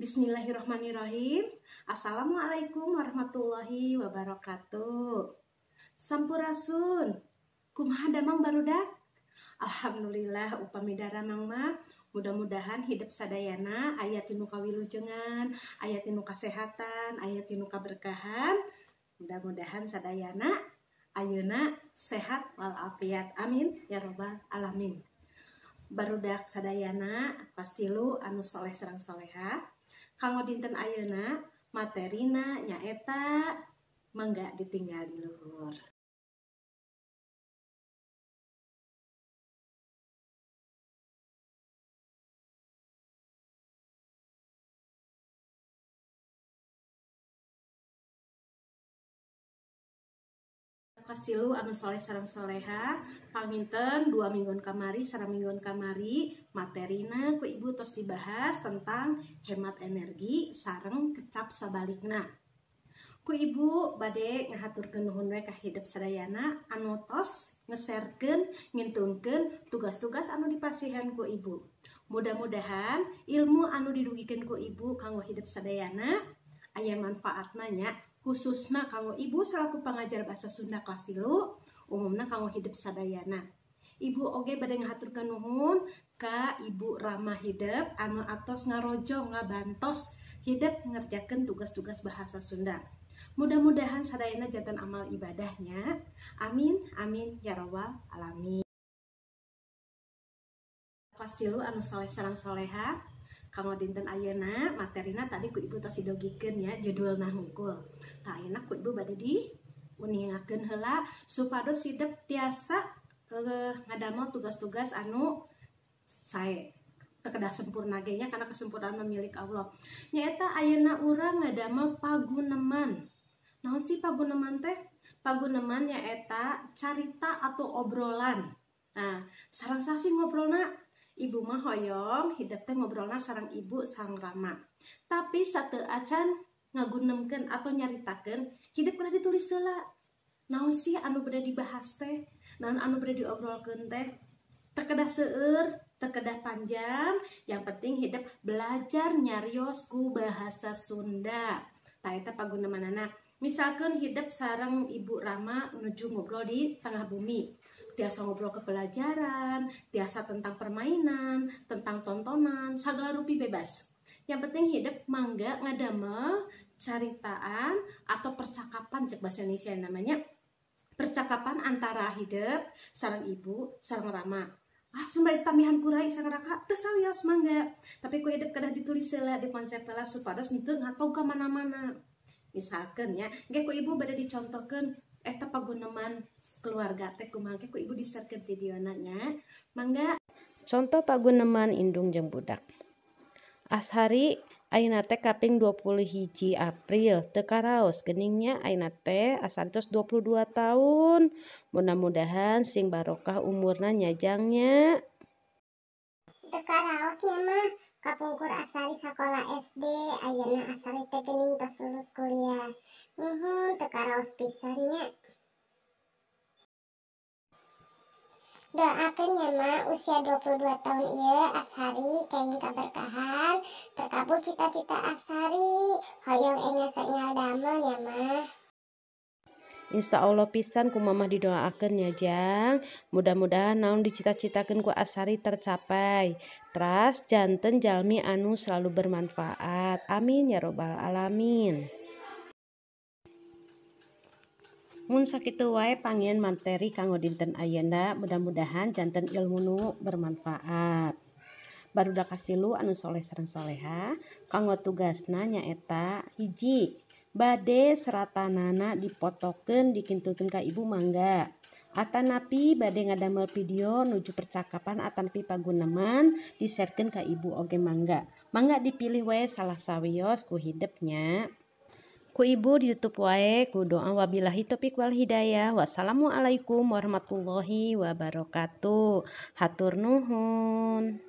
Bismillahirrahmanirrahim. Assalamualaikum warahmatullahi wabarakatuh. Sampurasun. Kumaha damang barudak? Alhamdulillah upami daramang mah. Mudah-mudahan hidup sadayana aya tinu kawilujengan, aya tinu kasehatan, aya tinu kaberkahan. Mudah-mudahan sadayana ayeuna sehat walafiat. Amin ya robbal alamin. Barudak sadayana pastilu anu soleh sareng soleha. Kanggo dinten ayeuna materina nyaeta mangga ditinggal di luhur. Pastilu anu soleh sareng soleha panginten 2 mingguan kamari sareng mingguan kamari materina ku ibu tos dibahas tentang hemat energi sareng kecap sabalikna. Ku ibu bade ngahaturkeun nuhun we ka hidup sadayana anu tos ngeserkeun ngintungkeun tugas-tugas anu dipasihan ku ibu. Mudah-mudahan ilmu anu didugikeun ku ibu kanggo hidup sadayana aya manfaatna nya, khususna kanggo ibu selaku pengajar bahasa Sunda kelas 3 umumna kanggo hidup sadayana. Ibu oge bade ngahaturkeun nuhun ka Ibu Rama Hidup anu atos ngarojo ngabantos hidup ngerjakeun tugas-tugas bahasa Sunda. Mudah-mudahan sadayana janten amal ibadahnya. Amin amin ya robbal alamin. Kelas 3 anu soleh sareng soleha kanggo dinten ayeuna materina tadi ku ibu tos didogikeun ya judulna hungkul. Tah ayeuna ku ibu bade di uningakeun heula supados hidup tiasa ngadamel tugas-tugas anu sae teu sempurna ge nya kana kesempurnaan milik Allah. Nyaeta ayeuna urang ngadamel paguneman. Naon sih paguneman teh? Paguneman nyaeta carita atau obrolan. Nah, sareng sasi ngobrolna ibu mah hoyong hidup teh ngobrolna sareng ibu sareng Rama. Tapi sateu acan ngagunemkeun atau nyaritakeun hidup pernah ditulis heula. Naon sih anu bade dibahas teh? Naon anu bade diobrolkeun teh? Teu kedah seueur, teu kedah panjang, yang penting hidup belajar nyarios ku bahasa Sunda. Tah eta pagunemanana. Misalkan hidup sareng Ibu Rama menuju ngobrol di tengah bumi. Tiasa ngobrol ke pelajaran, tiasa tentang permainan, tentang tontonan, sagala rupi bebas. Yang penting hidup mangga ngadamel caritaan atau percakapan cek bahasa Indonesia namanya. Percakapan antara hidup sareng ibu sareng Rama. Sumber tambahan kurai sareng raka teu sawios mangga. Tapi ku hidup kedah ditulis heula di konsep heula supados henteu ngatog ka mana-mana. Misalkan ya, ge ku ibu bade dicontohkeun eta paguneman keluarga teh kumaha ge ku ibu diserkeun videona nya. Mangga contoh paguneman indung jeung budak. Ashari ayeuna teh kaping 21 April teu karaos geuningnya ayeuna teh asantos 22 tahun. Mudah-mudahan sing barokah umurna nyajangnya. Teu karaosnya mah kapungkur Asari sakola SD, ayeuna Asari teh geuning tos lulus kuliah. Teu karaos pisannya. Doakeun nya mah usia 22 tahun ieu Asari kenging kaberkahan, terkabul cita-cita Asari, hoyong enga saenggal damel nya mah. Insya Allah pisan ku mamah didoakeun ya jang. Mudah-mudahan naon dicita-citakeun ku Asari tercapai. Teras janten jalmi anu selalu bermanfaat. Amin ya robbal alamin. Mun sakitu wae pangieun materi kanggo dinten ayeuna, mudah-mudahan janten ilmu nu bermanfaat. Barudak kasilu anu soleh sareng soleha kanggo tugasna nyaeta hiji bade seratanana dipotokeun dikintulkeun ka ibu mangga. Atanapi bade ngadamel video nuju percakapan atanapi paguneman diserkeun ka ibu oge mangga. Mangga dipilih wae salah sawios ku hidupnya. Ku ibu ditutup wae ku doa wabillahi taufiq wal hidayah. Wassalamualaikum warahmatullahi wabarakatuh. Hatur nuhun.